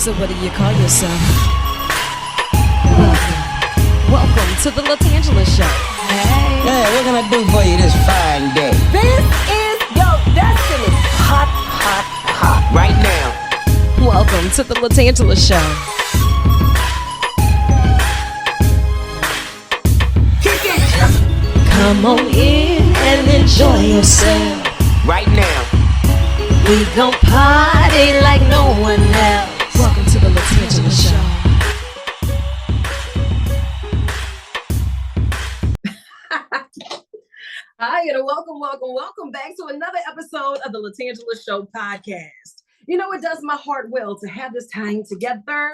So what do you call yourself? Welcome to the LaTangela Show. Hey, what can I do for you this fine day? This is your destiny. Hot, hot, hot. Right now. Welcome to the LaTangela Show. Come on in and enjoy yourself. Right now. We gon' party like no one else. Welcome to the LaTangela Show. Hi, and welcome back to another episode of the LaTangela Show podcast. You know, it does my heart well to have this time together,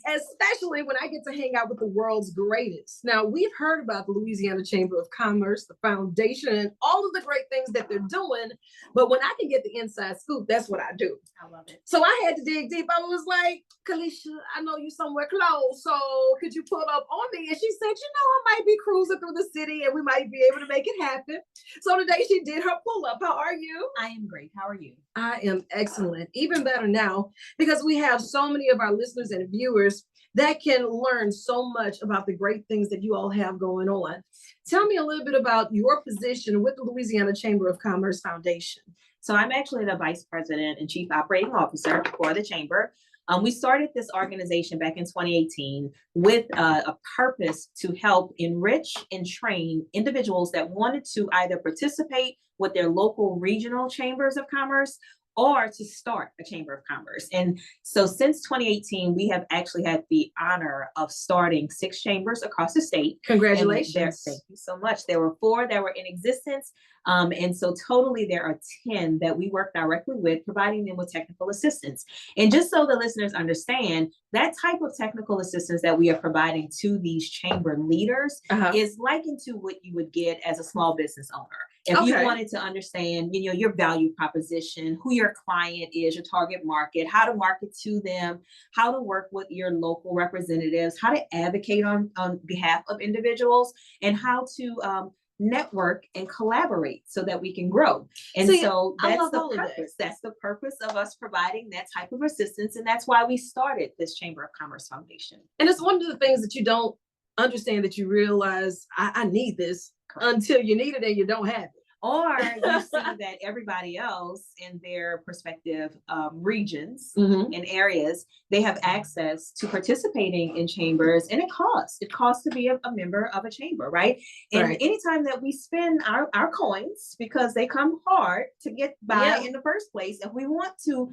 especially when I get to hang out with the world's greatest. Now, we've heard about the Louisiana Chamber of Commerce, the foundation, and all of the great things that they're doing. But when I can get the inside scoop, that's what I do. I love it. So I had to dig deep. I was like, Kelisha, I know you somewhere close, so could you pull up on me? And she said, I might be cruising through the city and we might be able to make it happen. So today she did her pull up. How are you? I am great. How are you? I am excellent. Even better now, because we have so many of our listeners and viewers that can learn so much about the great things that you all have going on. Tell me a little bit about your position with the Louisiana Chamber of Commerce Foundation. So I'm actually the Vice President and Chief Operating Officer for the Chamber. We started this organization back in 2018 with a purpose to help enrich and train individuals that wanted to either participate with their local regional chambers of commerce or to start a chamber of commerce. And so since 2018, we have actually had the honor of starting 6 chambers across the state. Congratulations. Thank you so much. There were 4 that were in existence. And so totally there are 10 that we work directly with, providing them with technical assistance. And just so the listeners understand, that type of technical assistance that we are providing to these chamber leaders is likened to what you would get as a small business owner. If you wanted to understand, your value proposition, who your client is, your target market, how to market to them, how to work with your local representatives, how to advocate on behalf of individuals, and how to network and collaborate so that we can grow. And so that's the purpose. That's the purpose of us providing that type of assistance. And that's why we started this Chamber of Commerce Foundation. And it's one of the things that you don't understand, that you realize I need this until you need it and you don't have it. Or you see that everybody else in their respective regions and areas, they have access to participating in chambers, and it costs. It costs to be a member of a chamber, right? And anytime that we spend our coins, because they come hard to get by in the first place, if we want to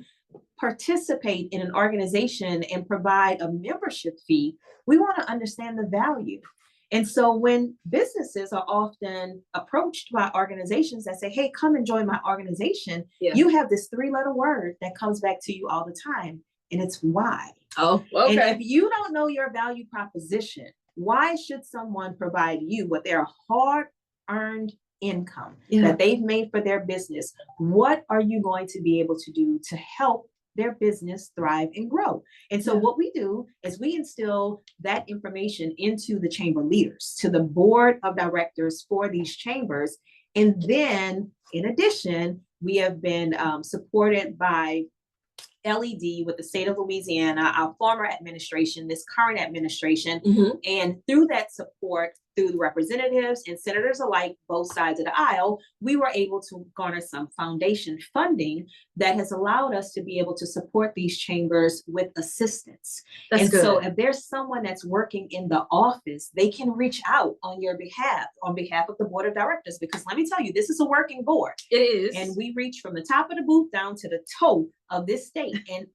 participate in an organization and provide a membership fee, we want to understand the value. And so when businesses are often approached by organizations that say, hey, come and join my organization, you have this 3-letter word that comes back to you all the time, and it's why. Oh, okay. And if you don't know your value proposition, why should someone provide you with their hard-earned income that they've made for their business? What are you going to be able to do to help their business thrive and grow? And so what we do is we instill that information into the chamber leaders, to the board of directors for these chambers. And then in addition, we have been supported by LED with the state of Louisiana, our former administration, this current administration. And through that support, through the representatives and senators alike, both sides of the aisle, we were able to garner some foundation funding that has allowed us to be able to support these chambers with assistance. That's good. So if there's someone that's working in the office, they can reach out on your behalf, on behalf of the board of directors, because let me tell you, this is a working board. It is. And we reach from the top of the booth down to the toe of this state and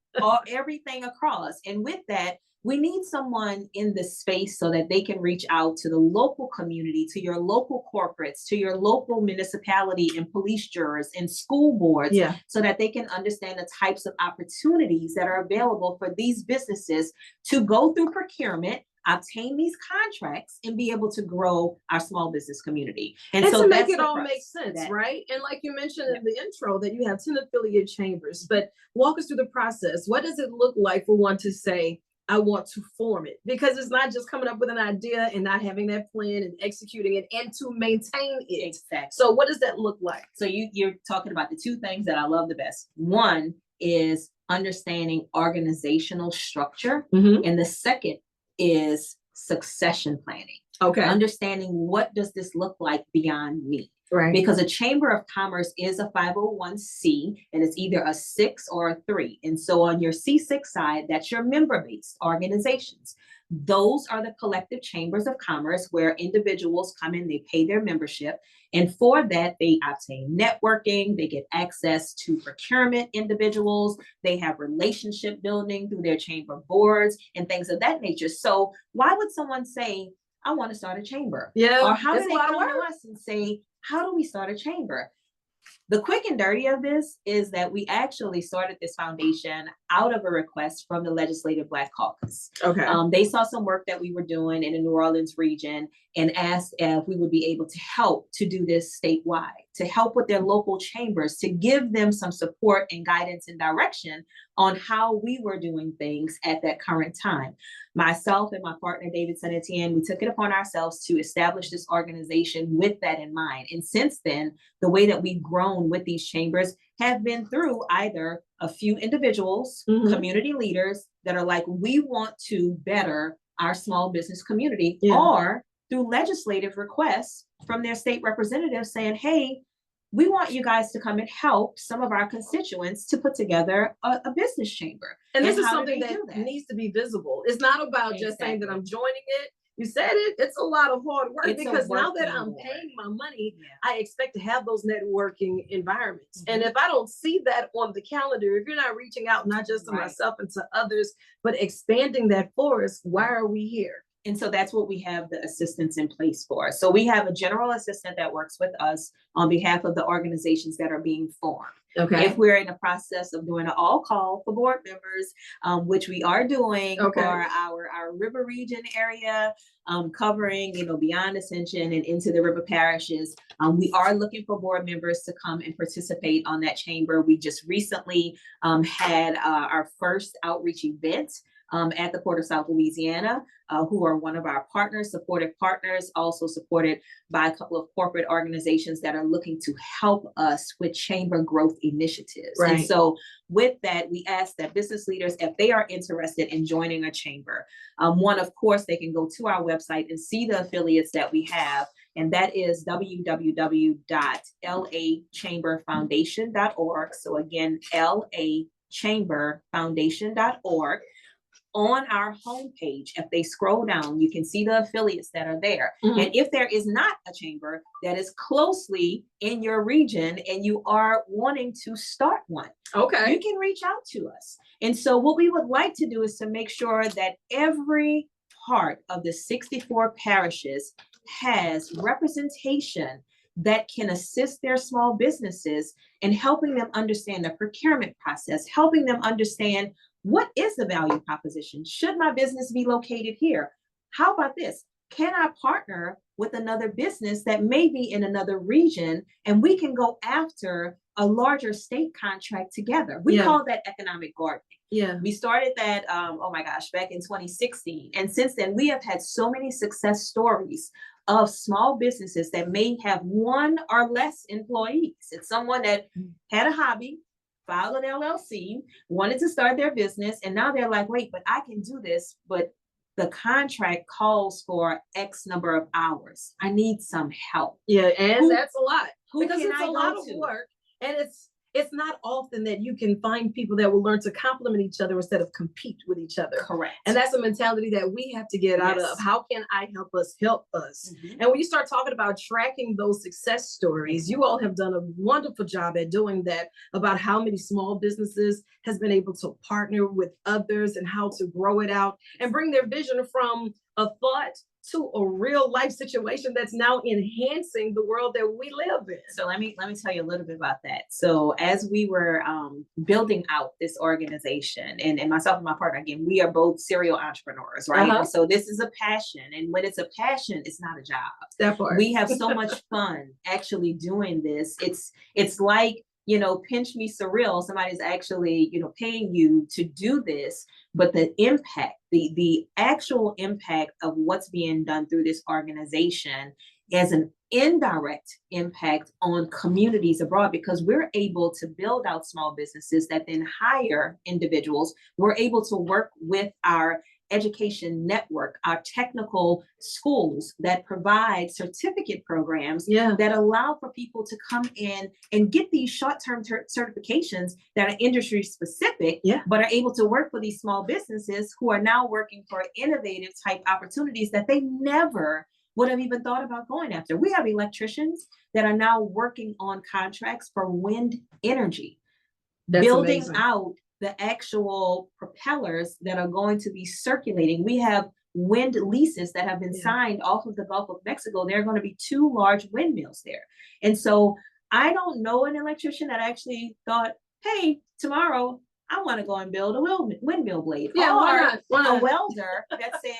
everything across. And with that, we need someone in this space so that they can reach out to the local community, to your local corporates, to your local municipality and police jurors and school boards, so that they can understand the types of opportunities that are available for these businesses to go through procurement, obtain these contracts, and be able to grow our small business community. And so to make it all make sense, right? And like you mentioned in the intro, that you have 10 affiliate chambers, but walk us through the process. What does it look like for one to say, I want to form it? Because it's not just coming up with an idea and not having that plan and executing it and to maintain it. Exactly. So what does that look like? So you're talking about the 2 things that I love the best. One is understanding organizational structure. Mhm. And the second is succession planning. Okay. Understanding what does this look like beyond me? Right. Because a chamber of commerce is a 501c, and it's either a 6 or a 3. And so on your C6 side, that's your member-based organizations. Those are the collective chambers of commerce where individuals come in, they pay their membership, and for that, they obtain networking, they get access to procurement individuals, they have relationship building through their chamber boards and things of that nature. So why would someone say, I want to start a chamber? Yeah. Or how do it's they a lot of come to work. us and say, how do we start a chamber? The quick and dirty of this is that we actually started this foundation out of a request from the Legislative Black Caucus. Okay. They saw some work that we were doing in the New Orleans region and asked if we would be able to help to do this statewide, to help with their local chambers, to give them some support and guidance and direction on how we were doing things at that current time. Myself and my partner, David Senetian, we took it upon ourselves to establish this organization with that in mind. And since then, the way that we've grown with these chambers have been through either a few individuals, Mhm. community leaders that are like, we want to better our small business community, Yeah. or through legislative requests from their state representatives saying, hey, we want you guys to come and help some of our constituents to put together a business chamber. And this is how do something they that do that? needs to be visible. It's not about just saying that Exactly. I'm joining it. You said it. It's a lot of hard work It's a because now that working I'm war. paying my money, Yeah. I expect to have those networking environments. Mhm. And if I don't see that on the calendar, if you're not reaching out, not just to Right. myself and to others, but expanding that for us, why are we here? And so that's what we have the assistants in place for. So we have a general assistant that works with us on behalf of the organizations that are being formed. Okay. If we're in the process of doing an all call for board members, which we are doing Okay. for our river region area, covering, beyond Ascension and into the river parishes, we are looking for board members to come and participate on that chamber. We just recently had our first outreach event at the Port of South Louisiana, who are one of our partners, supportive partners, also supported by a couple of corporate organizations that are looking to help us with chamber growth initiatives. Right. And so with that, we ask that business leaders, if they are interested in joining a chamber, one, of course, they can go to our website and see the affiliates that we have. And that is www.lachamberfoundation.org. So again, lachamberfoundation.org. On our homepage, if they scroll down, you can see the affiliates that are there. Mhm. And if there is not a chamber that is closely in your region and you are wanting to start one, Okay. you can reach out to us. And so what we would like to do is to make sure that every part of the 64 parishes has representation that can assist their small businesses in helping them understand the procurement process, helping them understand what is the value proposition? Should my business be located here? How about this? Can I partner with another business that may be in another region and we can go after a larger state contract together? We Yeah. call that economic gardening. Yeah. We started that, back in 2016. And since then, we have had so many success stories of small businesses that may have one or less employees. It's someone that had a hobby, filed an LLC, wanted to start their business, and now they're like, wait, but I can do this, but the contract calls for X number of hours. I need some help. Yeah. And Who- that's a lot Who because can it's I a go lot of to? work. And it's not often that you can find people that will learn to complement each other instead of compete with each other. Correct. And that's a mentality that we have to get out Yes. of. How can I help us help us? Mhm. And when you start talking about tracking those success stories, you all have done a wonderful job at doing that, about how many small businesses has been able to partner with others and how to grow it out and bring their vision from a thought to a real life situation that's now enhancing the world that we live in. So let me tell you a little bit about that. So as we were building out this organization, and myself and my partner, again, we are both serial entrepreneurs, right? Uh-huh. And so this is a passion, and when it's a passion, it's not a job. That part. We have so much fun actually doing this. It's like, pinch me surreal. Somebody's actually, paying you to do this, but the impact, the actual impact of what's being done through this organization as an indirect impact on communities abroad, because we're able to build out small businesses that then hire individuals. We're able to work with our education network, our technical schools that provide certificate programs that allow for people to come in and get these short-term certifications that are industry specific, but are able to work for these small businesses who are now working for innovative type opportunities that they never would have even thought about going after. We have electricians that are now working on contracts for wind energy, building out the actual propellers that are going to be circulating. We have wind leases that have been signed off of the Gulf of Mexico. There are going to be 2 large windmills there. And so I don't know an electrician that actually thought, hey, tomorrow I want to go and build a windmill blade. Yeah, or why not? A welder that said,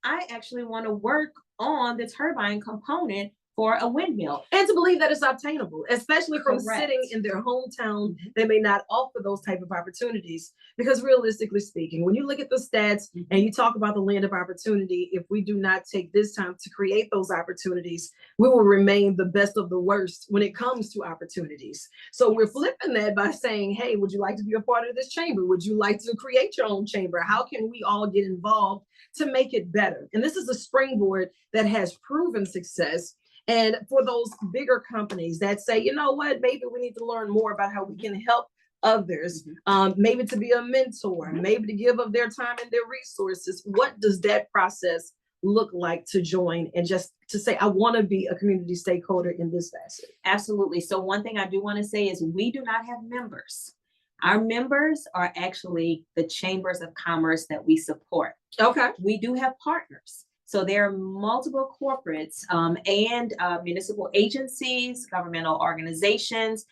I actually want to work on the turbine component for a windmill. And to believe that it's obtainable, especially from sitting in their hometown, they may not offer those type of opportunities. Because realistically speaking, when you look at the stats and you talk about the land of opportunity, if we do not take this time to create those opportunities, we will remain the best of the worst when it comes to opportunities. So we're flipping that by saying, hey, would you like to be a part of this chamber? Would you like to create your own chamber? How can we all get involved to make it better? And this is a springboard that has proven success. And for those bigger companies that say, you know what, maybe we need to learn more about how we can help others, maybe to be a mentor, maybe to give of their time and their resources. What does that process look like to join and just to say, I want to be a community stakeholder in this facet? Absolutely. So one thing I do want to say is we do not have members. Our members are actually the chambers of commerce that we support. Okay. We do have partners. So there are multiple corporates and municipal agencies, governmental organizations,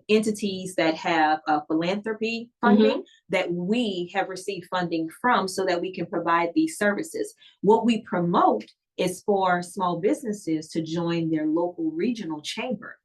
entities that have philanthropy funding that we have received funding from so that we can provide these services. What we promote is for small businesses to join their local regional chamber.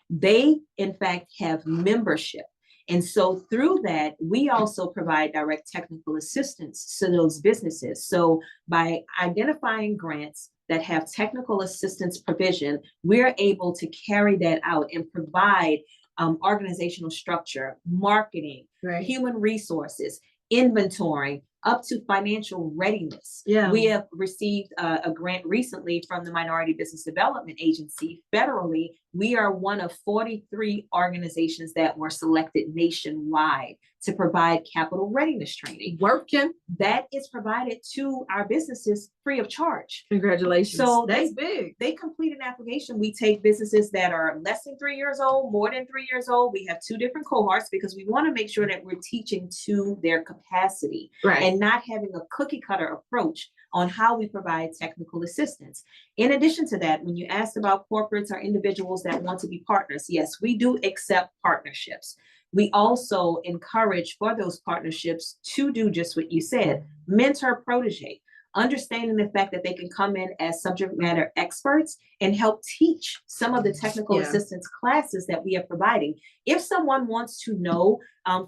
They, in fact, have membership. And so through that, we also provide direct technical assistance to those businesses. So by identifying grants that have technical assistance provision, we're able to carry that out and provide organizational structure, marketing, human resources, inventory, up to financial readiness. We have received a grant recently from the Minority Business Development Agency federally. We are one of 43 organizations that were selected nationwide to provide capital readiness training. Working. That is provided to our businesses free of charge. Congratulations. So that's big. They complete an application. We take businesses that are less than 3 years old, more than 3 years old. We have 2 different cohorts because we want to make sure that we're teaching to their capacity and not having a cookie cutter approach on how we provide technical assistance. In addition to that, when you asked about corporates or individuals that want to be partners, yes, we do accept partnerships. We also encourage for those partnerships to do just what you said, mentor protege, understanding the fact that they can come in as subject matter experts and help teach some of the technical assistance classes that we are providing. If someone wants to know,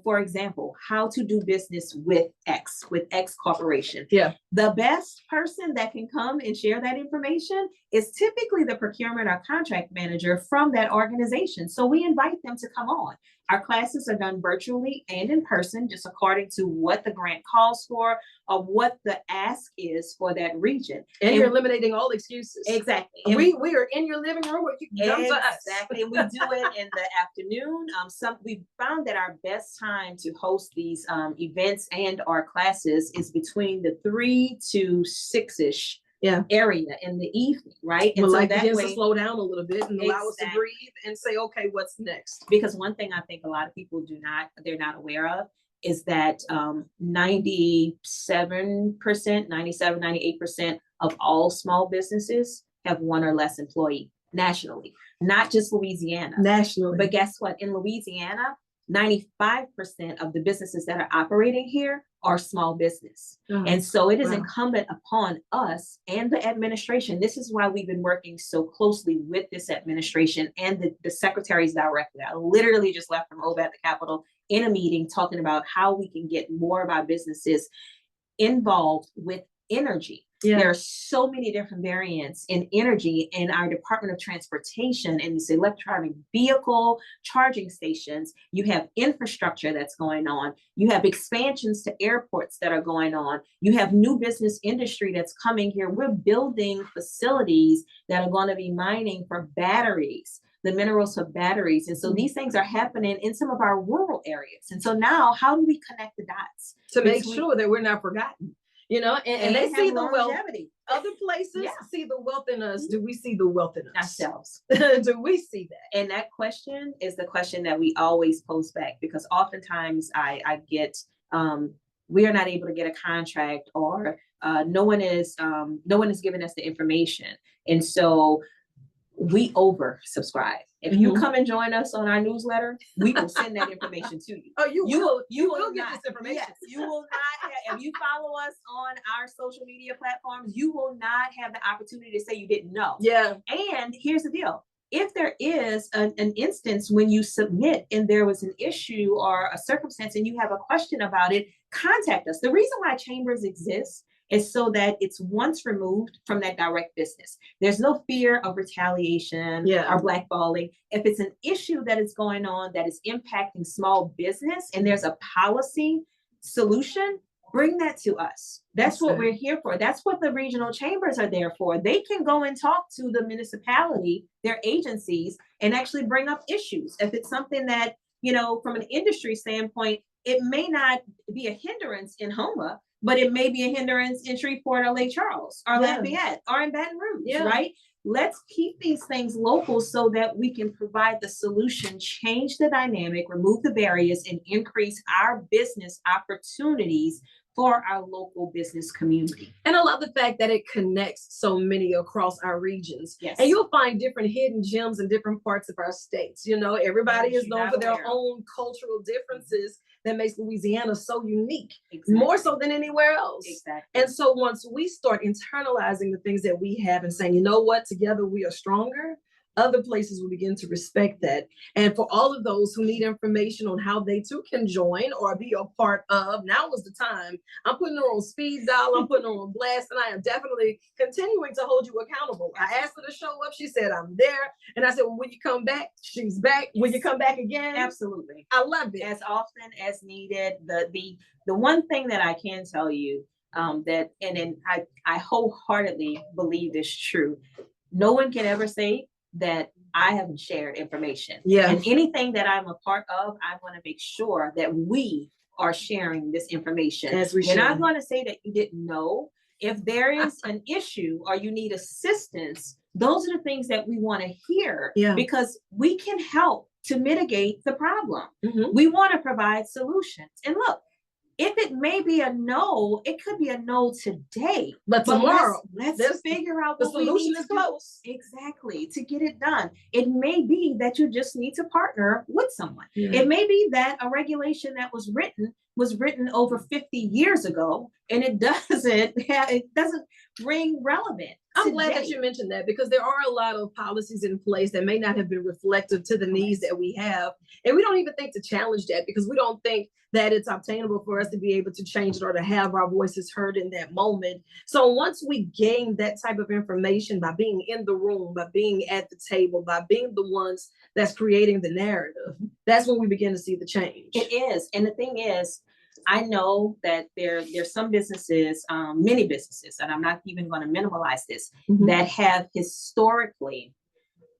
for example, how to do business with X corporation, the best person that can come and share that information is typically the procurement or contract manager from that organization. So we invite them to come on. Our classes are done virtually and in person, just according to what the grant calls for or what the ask is for that region. And you're eliminating all excuses. Exactly. And we are in your living room, or you can come to us. Exactly. We do it in the afternoon. We found that our best time to host these events and our classes is between the 3 to 6-ish area in the evening, right? And so that begins to slow down a little bit and allow us to breathe and say, okay, what's next? Because one thing I think a lot of people they're not aware of is that 97%, 98% of all small businesses have 1 or less employee nationally, not just Louisiana. Nationally. But guess what? In Louisiana, 95% of the businesses that are operating here are small business. And so it is incumbent upon us and the administration. This is why we've been working so closely with this administration and the secretaries directly. I literally just left from OVA at the Capitol in a meeting talking about how we can get more of our businesses involved with energy. Yeah. There are so many different variants in energy in our Department of Transportation and this electronic vehicle charging stations. You have infrastructure that's going on. You have expansions to airports that are going on. You have new business industry that's coming here. We're building facilities that are going to be mining for batteries, the minerals for batteries. And so these things are happening in some of our rural areas. And so now, how do we connect the dots to make sure that we're not forgotten? You know, and they see the wealth. Other places see the wealth in us. Do we see the wealth in us? Ourselves. Do we see that? And that question is the question that we always pose back, because oftentimes I get, we are not able to get a contract, or no one is giving us the information. And so we oversubscribe. If you come and join us on our newsletter, we will send that information to you. Oh, you will get not, this information. Yes, you will not have, if you follow us on our social media platforms, you will not have the opportunity to say you didn't know. Yeah. And here's the deal. If there is an instance when you submit and there was an issue or a circumstance and you have a question about it, contact us. The reason why chambers exist is so that it's once removed from that direct business. There's no fear of retaliation or blackballing. If it's an issue that is going on that is impacting small business and there's a policy solution, bring that to us. That's what we're here for. That's what the regional chambers are there for. They can go and talk to the municipality, their agencies, and actually bring up issues. If it's something that, you know, from an industry standpoint, it may not be a hindrance in Houma, but it may be a hindrance in Shreveport or Lake Charles or Lafayette or in Baton Rouge, right? Let's keep these things local so that we can provide the solution, change the dynamic, remove the barriers, and increase our business opportunities for our local business community. And I love the fact that it connects so many across our regions. Yes. And you'll find different hidden gems in different parts of our states. You know, everybody is known for their own cultural differences that makes Louisiana so unique, more so than anywhere else. Exactly. And so once we start internalizing the things that we have and saying, you know what, together we are stronger, other places will begin to respect that. And for all of those who need information on how they too can join or be a part of, now is the time. I'm putting her on speed dial, I'm putting her on blast, and I am definitely continuing to hold you accountable. I asked her to show up, she said, I'm there. And I said, well, when you come back, she's back. When you come back again? Absolutely. I love it. As often as needed. The one thing that I can tell you that, and I wholeheartedly believe is true, no one can ever say that I haven't shared information. Yeah. And anything that I'm a part of, I want to make sure that we are sharing this information. As we You're should. not going to say that you didn't know. If there is an issue or you need assistance, those are the things that we want to hear, because we can help to mitigate the problem. We want to provide solutions. And look, if it may be a no, it could be a no today. But tomorrow, let's figure out the what solution we need is to close. do. Exactly, to get it done. It may be that you just need to partner with someone. It may be that a regulation that was written over 50 years ago, and it doesn't ring relevant. I'm glad that you mentioned that, because there are a lot of policies in place that may not have been reflective to the needs that we have. And we don't even think to challenge that, because we don't think that it's obtainable for us to be able to change it or to have our voices heard in that moment. So once we gain that type of information by being in the room, by being at the table, by being the ones that's creating the narrative, that's when we begin to see the change. It is. And the thing is, I know that there's some businesses, many businesses, and I'm not even going to minimalize this, that have historically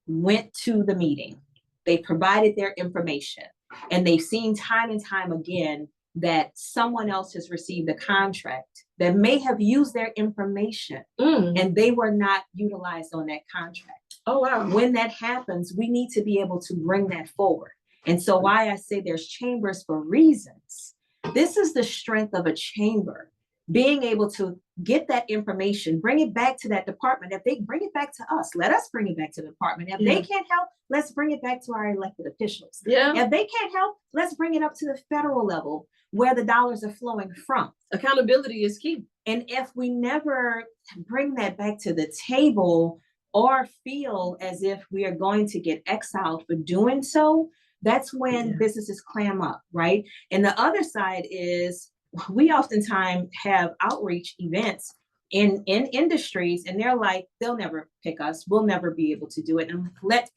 went to the meeting. They provided their information, and they've seen time and time again that someone else has received a contract that may have used their information and they were not utilized on that contract. Oh, wow. When that happens, we need to be able to bring that forward. And so why I say there's chambers for reasons. This is the strength of a chamber, being able to get that information, bring it back to that department. If they bring it back to us, let us bring it back to the department. If they can't help, let's bring it back to our elected officials. If they can't help, let's bring it up to the federal level where the dollars are flowing from. Accountability is key. And if we never bring that back to the table or feel as if we are going to get exiled for doing so, that's when businesses clam up, right? And the other side is we oftentimes have outreach events in industries, and they're like, they'll never pick us. We'll never be able to do it. And I'm like,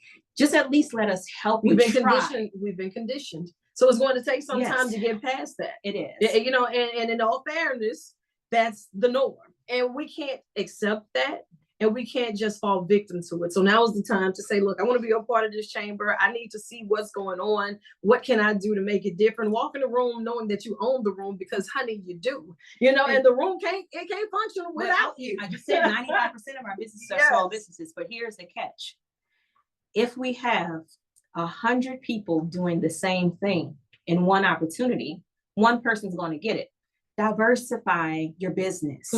at least let us help you try. We've been conditioned. So it's going to take some time Yes. to get past that. It is. You know, and in all fairness, that's the norm. And we can't accept that. And we can't just fall victim to it. So now is the time to say, look, I want to be a part of this chamber. I need to see what's going on. What can I do to make it different? Walk in the room knowing that you own the room, because honey, you do. You know, and the room can't function without you. I just said 95% of our businesses are small businesses, but here's the catch. If we have 100 people doing the same thing in one opportunity, one person's going to get it. Diversify your business.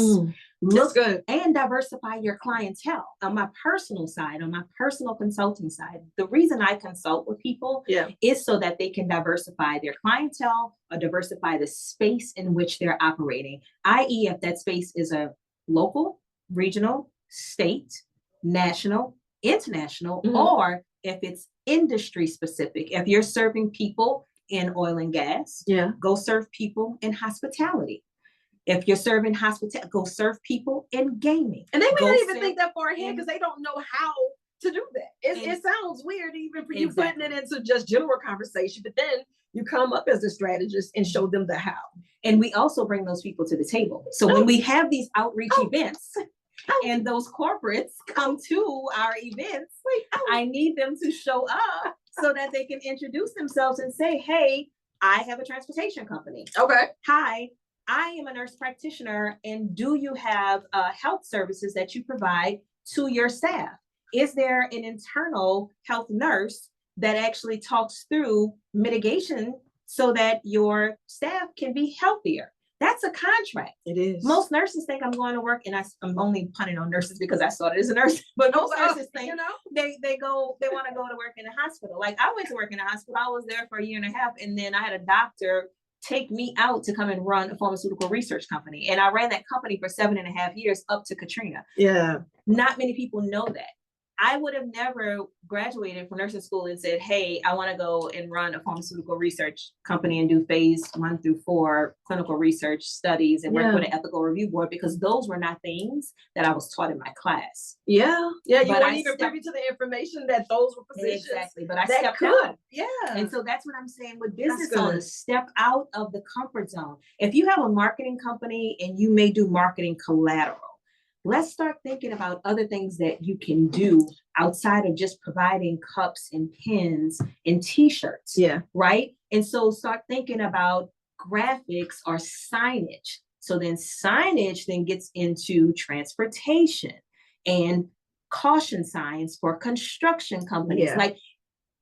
Look good. And diversify your clientele. On my personal side, on my personal consulting side, the reason I consult with people is so that they can diversify their clientele or diversify the space in which they're operating, i.e. if that space is a local, regional, state, national, international, or if it's industry specific. If you're serving people in oil and gas, go serve people in hospitality. If you're serving hospitality, go serve people in gaming. And they may not even think that far ahead because they don't know how to do that. It sounds weird even for you putting it into just general conversation, but then you come up as a strategist and show them the how. And we also bring those people to the table. So when we have these outreach events, and those corporates come to our events, I need them to show up so that they can introduce themselves and say, hey, I have a transportation company. Okay. Hi, I am a nurse practitioner. And do you have health services that you provide to your staff? Is there an internal health nurse that actually talks through mitigation so that your staff can be healthier? That's a contract. It is. Most nurses think I'm going to work, and I'm only punning on nurses because I started as a nurse. But most nurses think, they want to go to work in a hospital. Like I went to work in a hospital. I was there for a year and a half, and then I had a doctor take me out to come and run a pharmaceutical research company. And I ran that company for 7.5 years up to Katrina. Yeah. Not many people know that. I would have never graduated from nursing school and said, hey, I want to go and run a pharmaceutical research company and do phase 1 through 4 clinical research studies and work with an ethical review board, because those were not things that I was taught in my class. Yeah. You weren't even privy to the information that those were positions. Exactly. But I stepped out. Yeah. And so that's what I'm saying with business owners, step out of the comfort zone. If you have a marketing company and you may do marketing collateral, let's start thinking about other things that you can do outside of just providing cups and pins and t-shirts. Yeah. Right. And so start thinking about graphics or signage. So then signage then gets into transportation and caution signs for construction companies. Yeah. Like,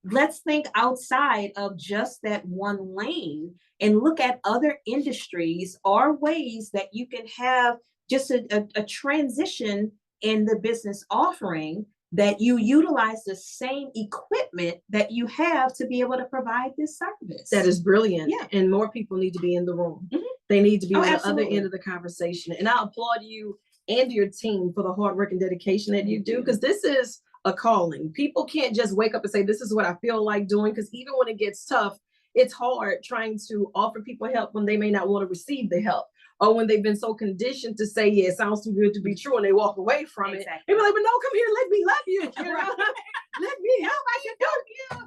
let's think outside of just that one lane and look at other industries or ways that you can have just a transition in the business offering, that you utilize the same equipment that you have to be able to provide this service. That is brilliant. Yeah. And more people need to be in the room. They need to be on the other end of the conversation. And I applaud you and your team for the hard work and dedication that you do, because this is a calling. People can't just wake up and say, this is what I feel like doing, because even when it gets tough, it's hard trying to offer people help when they may not want to receive the help. Or when they've been so conditioned to say, yeah, it sounds too good to be true, and they walk away from it. They're like, but no, come here, let me love you. Let me help you.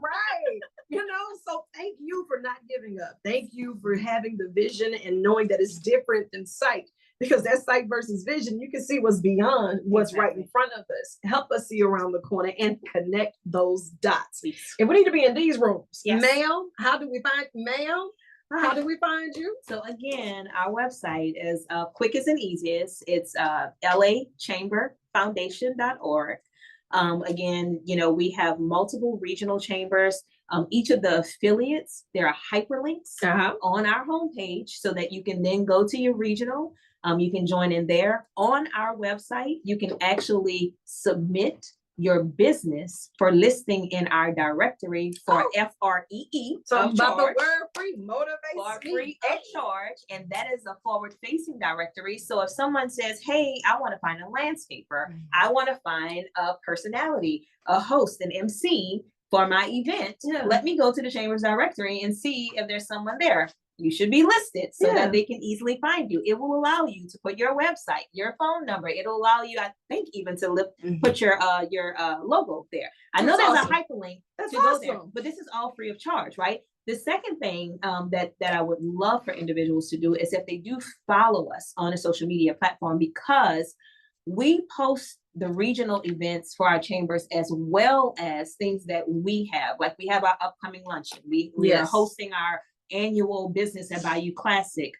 Right. So thank you for not giving up. Thank you for having the vision and knowing that it's different than sight. Because that sight versus vision, you can see what's beyond what's right in front of us. Help us see around the corner and connect those dots. And we need to be in these rooms. Yes. Ma'am, how do we find How do we find you? So again, our website is quickest and easiest. It's lachamberfoundation.org. Again, we have multiple regional chambers. Each of the affiliates, there are hyperlinks on our homepage so that you can then go to your regional. You can join in there. On our website, you can actually submit your business for listing in our directory for FREE. So about the word free, motivate free at charge. And that is a forward-facing directory. So if someone says, hey, I want to find a landscaper, I want to find a personality, a host, an MC for my event, let me go to the Chamber's directory and see if there's someone there. you should be listed so Yeah. that they can easily find you. It will allow you to put your website, your phone number. It'll allow you, I think, even to put your logo there. I know That's there's awesome. a hyperlink That's to go there, awesome. but this is all free of charge, right? The second thing that I would love for individuals to do is if they do follow us on a social media platform, because we post the regional events for our chambers as well as things that we have. Like we have our upcoming luncheon. We are Yes. hosting our annual Business at Bayou Classic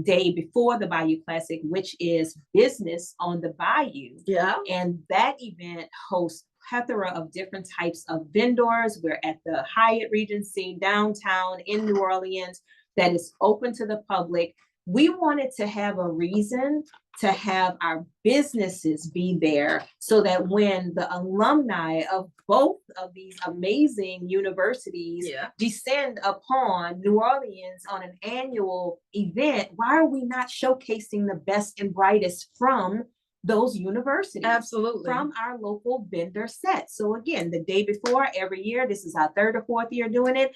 day before the Bayou Classic, which is business on the Bayou. Yeah. And that event hosts plethora of different types of vendors. We're at the Hyatt Regency downtown in New Orleans that is open to the public. We wanted to have a reason to have our businesses be there so that when the alumni of both of these amazing universities descend upon New Orleans on an annual event, why are we not showcasing the best and brightest from those universities? Absolutely. From our local vendor set. So again, the day before every year, this is our 3rd or 4th year doing it,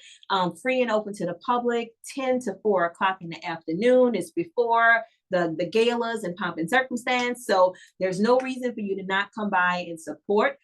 free and open to the public, 10 to 4 o'clock in the afternoon. It's before the galas and pomp and circumstance. So there's no reason for you to not come by and support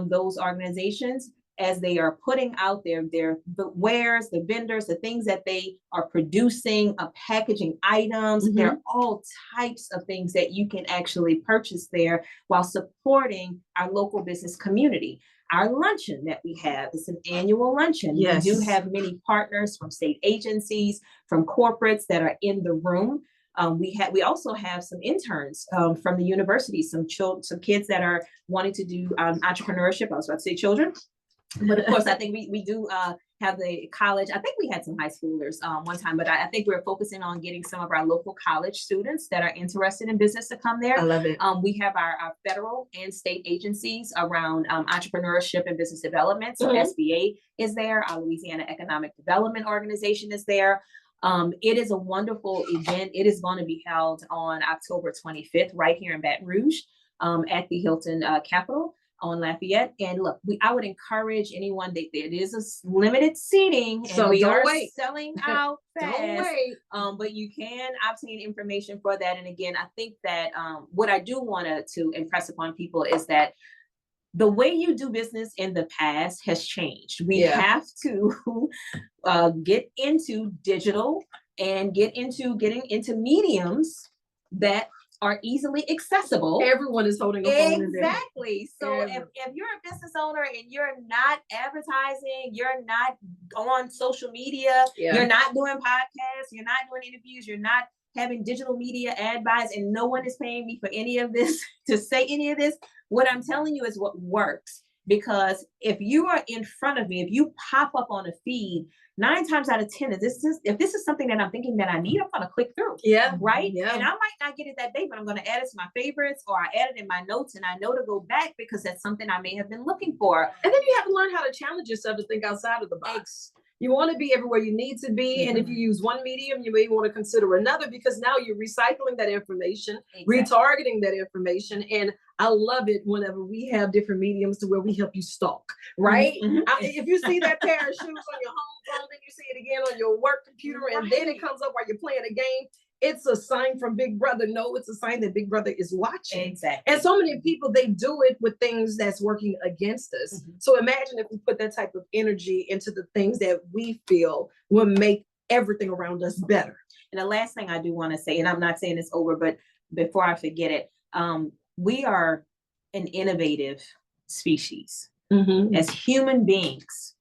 those organizations as they are putting out the wares, the vendors, the things that they are producing, packaging items. There are all types of things that you can actually purchase there while supporting our local business community. Our luncheon that we have is an annual luncheon. Yes. We do have many partners from state agencies, from corporates that are in the room. We also have some interns from the university, some kids that are wanting to do entrepreneurship. I was about to say children. But of course, I think we do have the college. I think we had some high schoolers one time, but I think we're focusing on getting some of our local college students that are interested in business to come there. I love it. We have our federal and state agencies around entrepreneurship and business development. So SBA is there. Our Louisiana Economic Development Organization is there. It is a wonderful event. It is going to be held on October 25th, right here in Baton Rouge at the Hilton Capitol on Lafayette. And look, I would encourage anyone that it is a limited seating, and So we don't are wait. selling out fast. Don't wait. But you can obtain information for that. And again, I think that what I do want to impress upon people is that the way you do business in the past has changed. We have to get into digital and getting into mediums that are easily accessible. Everyone is holding a phone in there. Exactly. So if you're a business owner and you're not advertising, you're not on social media, you're not doing podcasts, you're not doing interviews, you're not having digital media ad buys, and no one is paying me for any of this to say any of this, what I'm telling you is what works. Because if you are in front of me, if you pop up on a feed, 9 times out of 10, if this is something that I'm thinking that I need, I'm going to click through. Right. Yeah. And I might not get it that day, but I'm going to add it to my favorites, or I add it in my notes, and I know to go back because that's something I may have been looking for. And then you have to learn how to challenge yourself to think outside of the box. You want to be everywhere you need to be. And if you use one medium, you may want to consider another, because now you're recycling that information, retargeting that information. And I love it whenever we have different mediums to where we help you stalk, right? If you see that pair of shoes on your home phone, then you see it again on your work computer, and then it comes up while you're playing a game. It's a sign from Big Brother. No, it's a sign that Big Brother is watching. Exactly. And so many people, they do it with things that's working against us. So imagine if we put that type of energy into the things that we feel will make everything around us better. And the last thing I do want to say, and I'm not saying it's over, but before I forget it, we are an innovative species. As human beings,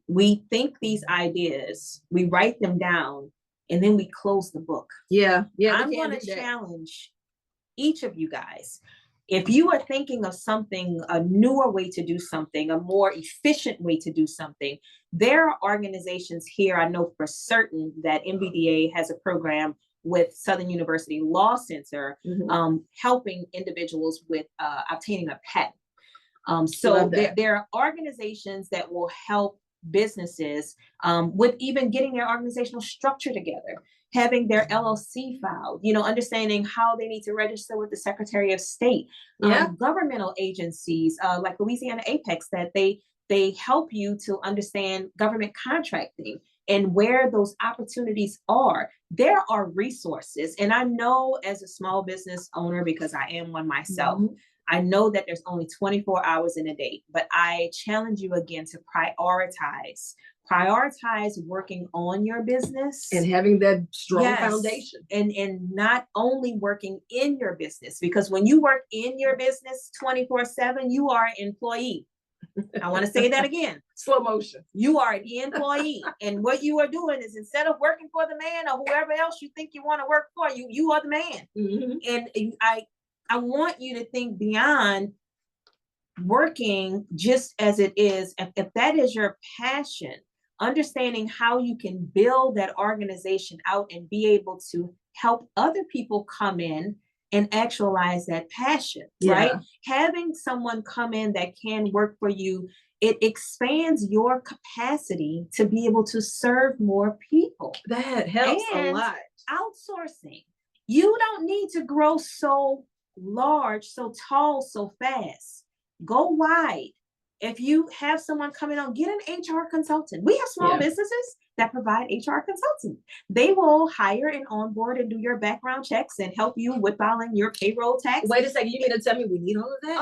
we think these ideas, we write them down, and then we close the book. I'm going to challenge each of you guys. If you are thinking of something, a newer way to do something, a more efficient way to do something, there are organizations here, I know for certain that MBDA has a program with Southern University Law Center, helping individuals with obtaining a patent. So there are organizations that will help businesses with even getting their organizational structure together, having their LLC filed, understanding how they need to register with the Secretary of State. Governmental agencies like Louisiana Apex, that they help you to understand government contracting and where those opportunities are. There are resources. And I know as a small business owner, because I am one myself, I know that there's only 24 hours in a day, but I challenge you again to prioritize working on your business and having that strong Yes. foundation. And not only working in your business, because when you work in your business 24/7, you are an employee. I want to say that again. Slow motion. You are the employee. And what you are doing is, instead of working for the man or whoever else you think you want to work for, you are the man. And I want you to think beyond working just as it is. If that is your passion, understanding how you can build that organization out and be able to help other people come in and actualize that passion, right? Having someone come in that can work for you, it expands your capacity to be able to serve more people. That helps a lot. Outsourcing. You don't need to grow so large, so tall, so fast. Go wide. If you have someone coming on, get an HR consultant. We have small businesses that provide HR consulting. They will hire and onboard and do your background checks and help you with filing your payroll tax. Wait a second, you mean to tell me we need all of that?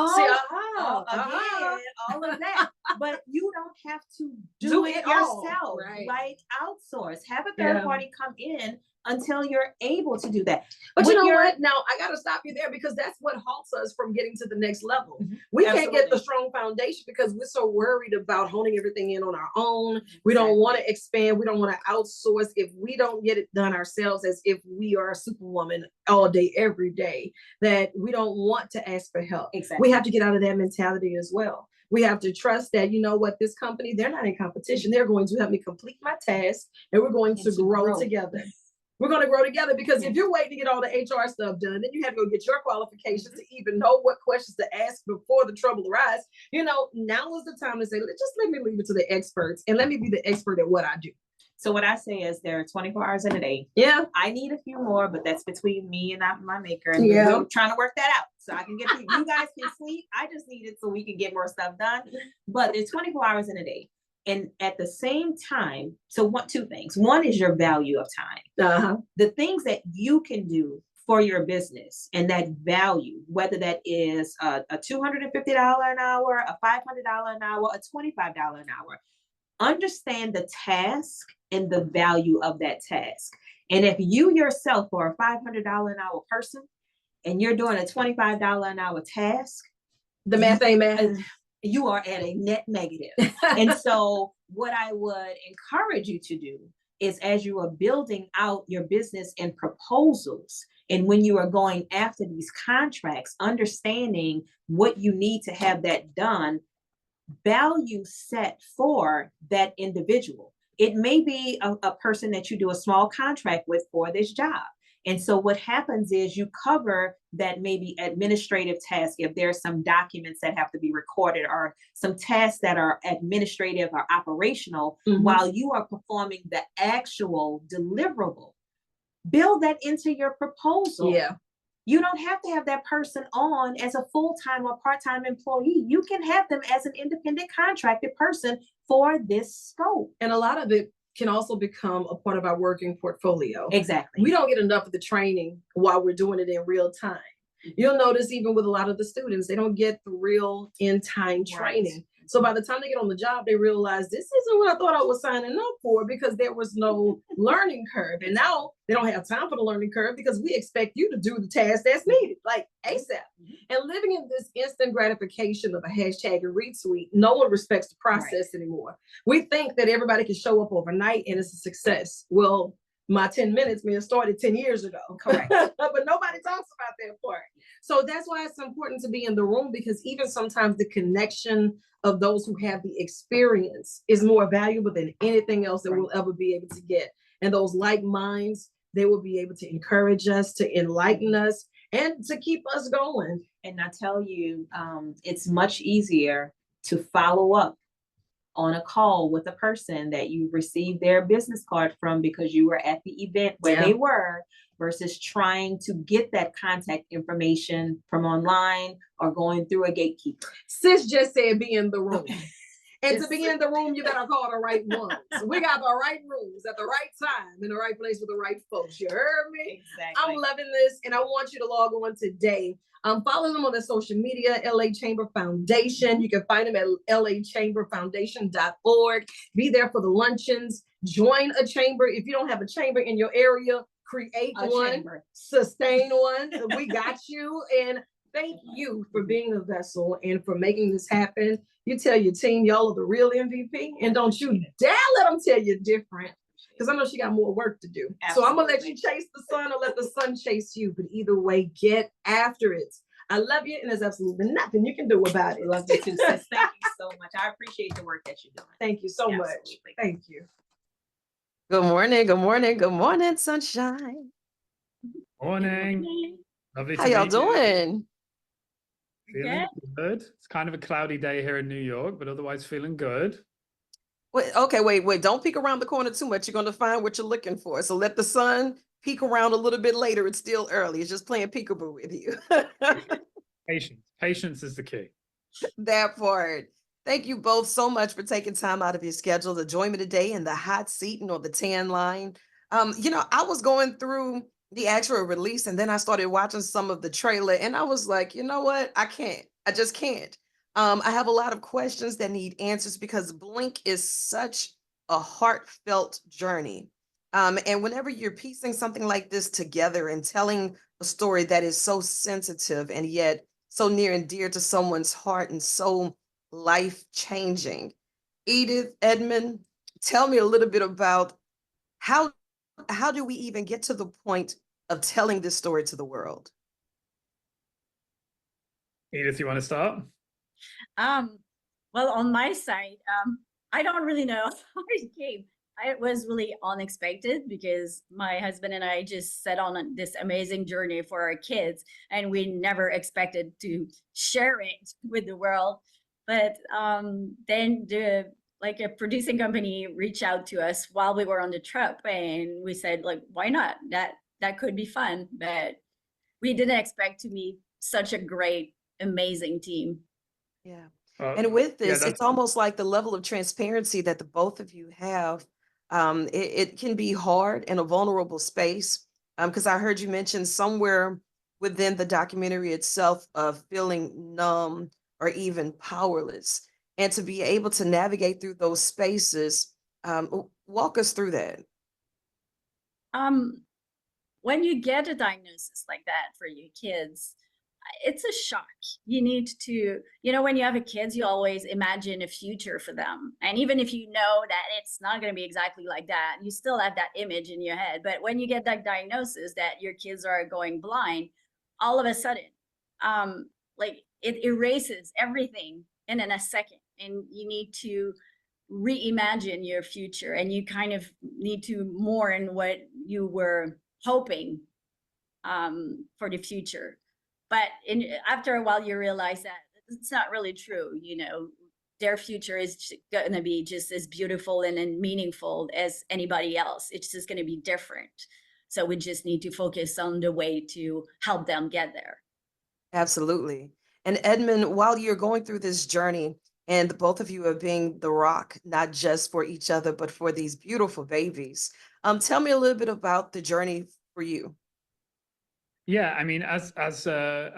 All of that. But you don't have to do it yourself. Right. Like, outsource. Have a third party come in until you're able to do that. But you know what? Now I got to stop you there, because that's what halts us from getting to the next level. We can't get the strong foundation because we're so worried about honing everything in on our own. We don't want to expand. We don't want to outsource. If we don't get it done ourselves, as if we are a superwoman all day, every day, that we don't want to ask for help. We have to get out of that mentality as well. We have to trust that, you know what, this company, they're not in competition. They're going to help me complete my task, and we're going to grow together. We're going to grow together, because if you're waiting to get all the HR stuff done, then you have to go get your qualifications to even know what questions to ask before the trouble arises. You know, now is the time to say, just let me leave it to the experts, and let me be the expert at what I do. So what I say is, there are 24 hours in a day. I need a few more, but that's between me and my maker. And we're trying to work that out so I can get you guys can sleep. I just need it so we can get more stuff done. But there's 24 hours in a day. And at the same time, so two things. One is your value of time. The things that you can do for your business, and that value, whether that is a $250 an hour, a $500 an hour, a $25 an hour. Understand the task and the value of that task. And if you yourself are a $500 an hour person and you're doing a $25 an hour task, the math ain't math. You are at a net negative. And so what I would encourage you to do is, as you are building out your business and proposals, and when you are going after these contracts, understanding what you need to have that done, value set for that individual. It may be a person that you do a small contract with for this job. And so what happens is you cover that maybe administrative task, if there's some documents that have to be recorded, or some tasks that are administrative or operational, while you are performing the actual deliverable. Build that into your proposal. You don't have to have that person on as a full-time or part-time employee. You can have them as an independent contracted person for this scope. And a lot of it can also become a part of our working portfolio. Exactly. We don't get enough of the training while we're doing it in real time. You'll notice even with a lot of the students, they don't get the real in-time training. So by the time they get on the job, they realize this isn't what I thought I was signing up for, because there was no learning curve. And now they don't have time for the learning curve, because we expect you to do the task that's needed, like ASAP. And living in this instant gratification of a hashtag and retweet, no one respects the process anymore. We think that everybody can show up overnight and it's a success. Well, my 10 minutes may have started 10 years ago. Correct. But nobody talks about that part. So that's why it's important to be in the room, because even sometimes the connection of those who have the experience is more valuable than anything else that we'll ever be able to get. And those like minds, they will be able to encourage us, to enlighten us, and to keep us going. And I tell you, it's much easier to follow up on a call with a person that you received their business card from because you were at the event where they were, versus trying to get that contact information from online or going through a gatekeeper. Sis just said be in the room. And to be in the room, you better call the right ones. We got the right rooms at the right time in the right place with the right folks. You heard me? Exactly. I'm loving this, and I want you to log on today. Follow them on their social media, LA Chamber Foundation. You can find them at lachamberfoundation.org. Be there for the luncheons. Join a chamber. If you don't have a chamber in your area, create one, chamber. sustain one. We got you. And thank you for being a vessel and for making this happen. You tell your team y'all are the real MVP, and don't you dare let them tell you different, because I know she got more work to do. Absolutely. So I'm gonna let you chase the sun or let the sun chase you. But either way, get after it. I love you, and there's absolutely nothing you can do about it. Love you too, sis. Thank you so much. I appreciate the work that you're doing. Thank you so much. Absolutely. Thank you. Good morning, good morning, good morning, sunshine. Morning. Lovely How to y'all meet you. doing? Feeling good. It's kind of a cloudy day here in New York, but otherwise feeling good. Wait, okay, wait. Don't peek around the corner too much. You're going to find what you're looking for. So let the sun peek around a little bit later. It's still early. It's just playing peekaboo with you. Patience. Patience is the key. That part. Thank you both so much for taking time out of your schedule to join me today in the hot seat and on the tan line. I was going through the actual release, and then I started watching some of the trailer, and I was like, you know what? I just can't. I have a lot of questions that need answers because Blink is such a heartfelt journey. And whenever you're piecing something like this together and telling a story that is so sensitive and yet so near and dear to someone's heart and so life-changing. Edith, Edmund, tell me a little bit about how do we even get to the point of telling this story to the world? Edith, you want to start? Well, on my side, I don't really know how it came. It was really unexpected because my husband and I just set on this amazing journey for our kids, and we never expected to share it with the world. But then a producing company reached out to us while we were on the trip, and we said, like, why not? That could be fun. But we didn't expect to meet such a great, amazing team. Yeah. And with this, yeah, it's almost like the level of transparency that the both of you have. It can be hard in a vulnerable space. Because I heard you mention somewhere within the documentary itself of feeling numb or even powerless. And to be able to navigate through those spaces, walk us through that. When you get a diagnosis like that for your kids, it's a shock. You need to, when you have a kids, you always imagine a future for them. And even if you know that it's not going to be exactly like that, you still have that image in your head. But when you get that diagnosis that your kids are going blind, all of a sudden, it erases everything in a second. And you need to reimagine your future, and you kind of need to mourn what you were hoping for the future. But after a while, you realize that it's not really true. Their future is going to be just as beautiful and meaningful as anybody else. It's just going to be different. So we just need to focus on the way to help them get there. Absolutely. And Edmund, while you're going through this journey, and the both of you are being the rock, not just for each other, but for these beautiful babies, tell me a little bit about the journey for you. Yeah, I mean, as a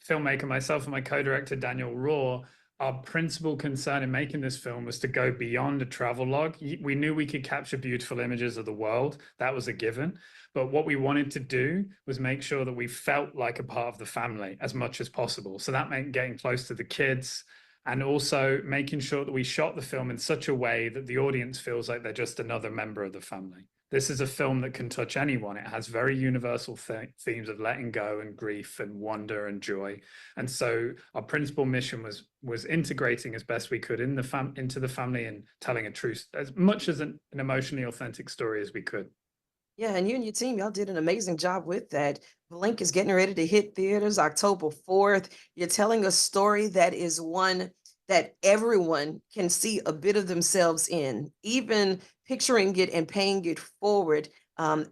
filmmaker myself and my co-director Daniel Raw, our principal concern in making this film was to go beyond a travel log. We knew we could capture beautiful images of the world. That was a given. But what we wanted to do was make sure that we felt like a part of the family as much as possible. So that meant getting close to the kids and also making sure that we shot the film in such a way that the audience feels like they're just another member of the family. This is a film that can touch anyone. It has very universal themes of letting go and grief and wonder and joy. And so our principal mission was integrating as best we could into the family and telling a truth as much as an emotionally authentic story as we could. Yeah, and you and your team, y'all did an amazing job with that. Blink is getting ready to hit theaters October 4th. You're telling a story that is one that everyone can see a bit of themselves in, even picturing it and paying it forward.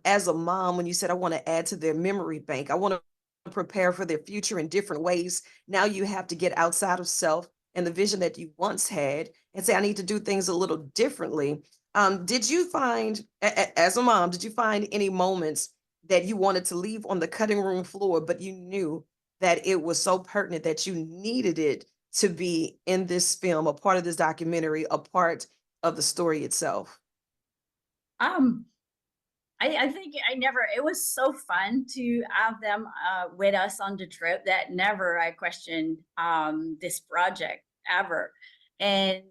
As a mom, when you said, I want to add to their memory bank, I want to prepare for their future in different ways. Now you have to get outside of self and the vision that you once had and say, I need to do things a little differently. Did you find, as a mom, did you find any moments that you wanted to leave on the cutting room floor, but you knew that it was so pertinent that you needed it to be in this film, a part of this documentary, a part of the story itself? Um, I think I never, it was so fun to have them with us on the trip that never I questioned this project ever. And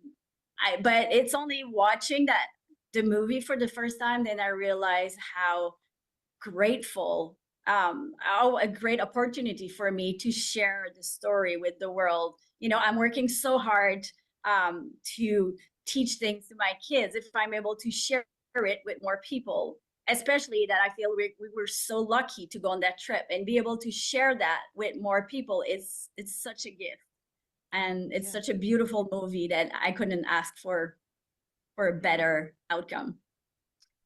but it's only watching that the movie for the first time, then I realized how grateful, how a great opportunity for me to share the story with the world. You know, I'm working so hard to teach things to my kids. If I'm able to share it with more people, especially that I feel we were so lucky to go on that trip and be able to share that with more people, it's such a gift. And it's Yeah. such a beautiful movie that I couldn't ask for a better outcome.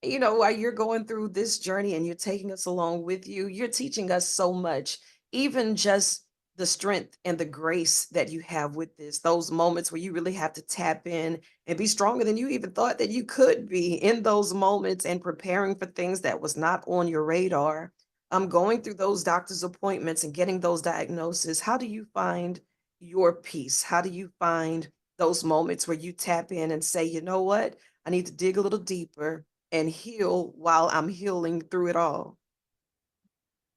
While you're going through this journey and you're taking us along with you, you're teaching us so much, even just the strength and the grace that you have with this, those moments where you really have to tap in and be stronger than you even thought that you could be in those moments and preparing for things that was not on your radar. Going through those doctor's appointments and getting those diagnoses. How do you find your peace? How do you find those moments where you tap in and say, you know what? I need to dig a little deeper and heal while I'm healing through it all.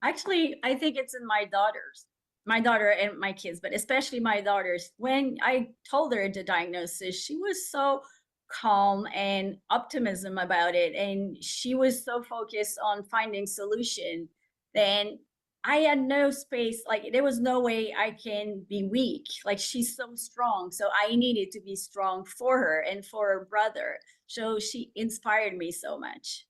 Actually, I think it's in my daughter and my kids, but especially my daughters. When I told her the diagnosis, she was so calm and optimism about it. And she was so focused on finding solution. Then I had no space, like there was no way I can be weak. Like she's so strong. So I needed to be strong for her and for her brother. So she inspired me so much.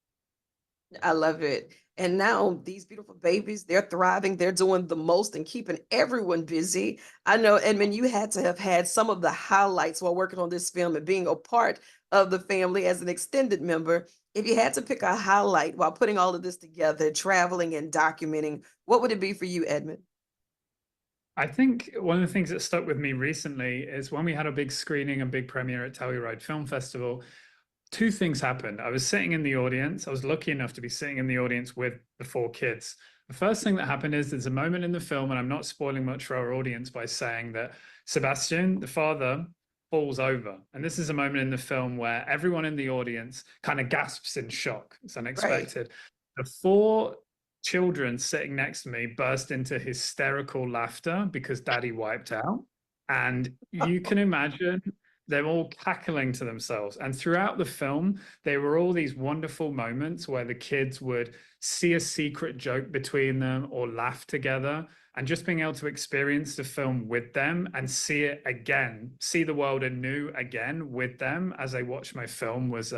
I love it. And now these beautiful babies, they're thriving. They're doing the most and keeping everyone busy. I know, Edmund, you had to have had some of the highlights while working on this film and being a part of the family as an extended member. If you had to pick a highlight while putting all of this together, traveling and documenting, what would it be for you, Edmund? I think one of the things that stuck with me recently is when we had a big screening and big premiere at Telluride Film Festival. Two things happened. I was sitting in the audience. I was lucky enough to be sitting in the audience with the four kids. The first thing that happened is there's a moment in the film, and I'm not spoiling much for our audience by saying that Sebastian, the father, falls over. And this is a moment in the film where everyone in the audience kind of gasps in shock. It's Right. unexpected. The four children sitting next to me burst into hysterical laughter because daddy wiped out. And you can imagine they're all cackling to themselves. And throughout the film, there were all these wonderful moments where the kids would see a secret joke between them or laugh together. And just being able to experience the film with them and see it again, see the world anew again with them as they watch my film was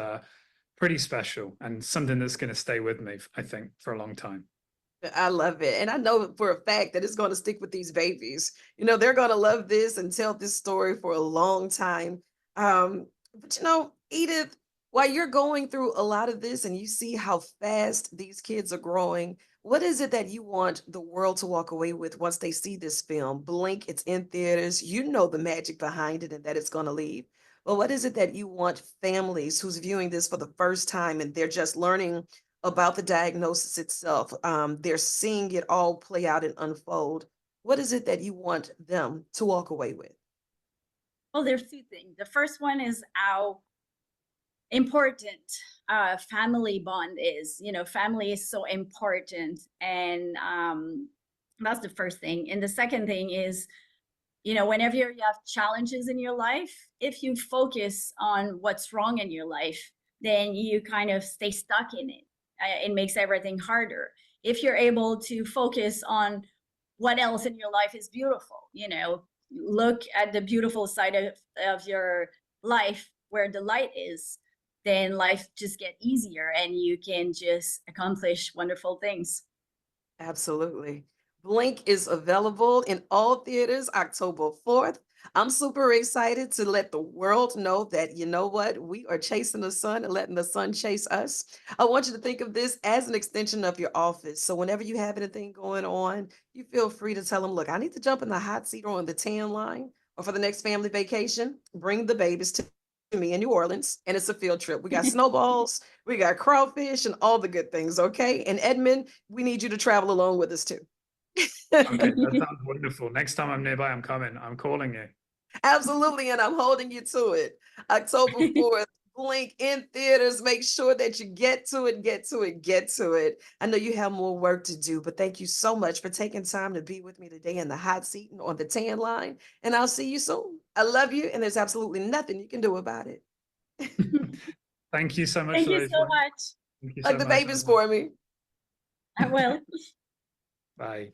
pretty special and something that's going to stay with me, I think, for a long time. I love it. And I know for a fact that it's going to stick with these babies. They're going to love this and tell this story for a long time. But Edith, while you're going through a lot of this and you see how fast these kids are growing, what is it that you want the world to walk away with once they see this film? Blink, it's in theaters. You know the magic behind it and that it's going to leave. But what is it that you want families who's viewing this for the first time and they're just learning about the diagnosis itself? They're seeing it all play out and unfold. What is it that you want them to walk away with? Well, there's two things. The first one is how important family bond is. You know, family is so important, and that's the first thing. And the second thing is, you know, whenever you have challenges in your life, if you focus on what's wrong in your life, then you kind of stay stuck in it. It makes everything harder. If you're able to focus on what else in your life is beautiful, you know, look at the beautiful side of your life where the light is, then life just get easier and you can just accomplish wonderful things. Absolutely. Blink is available in all theaters October 4th. I'm super excited to let the world know that, you know what, we are chasing the sun and letting the sun chase us. I want you to think of this as an extension of your office. So whenever you have anything going on, you feel free to tell them, look, I need to jump in the hot seat or on the tan line. or for the next family vacation, bring the babies to me in New Orleans, and it's a field trip. We got snowballs, we got crawfish, and all the good things. Okay. And Edmund, we need you to travel along with us too. Okay, that sounds wonderful. Next time I'm nearby, I'm coming. I'm calling you. Absolutely. And I'm holding you to it. October 4th, Blink in theaters. Make sure that you get to it, get to it, get to it. I know you have more work to do, but thank you so much for taking time to be with me today in the hot seat and on the tan line. And I'll see you soon. I love you, and there's absolutely nothing you can do about it. Thank you so much Thank for you those so words. much. Thank you Like so the much. babies for me. I will. Bye.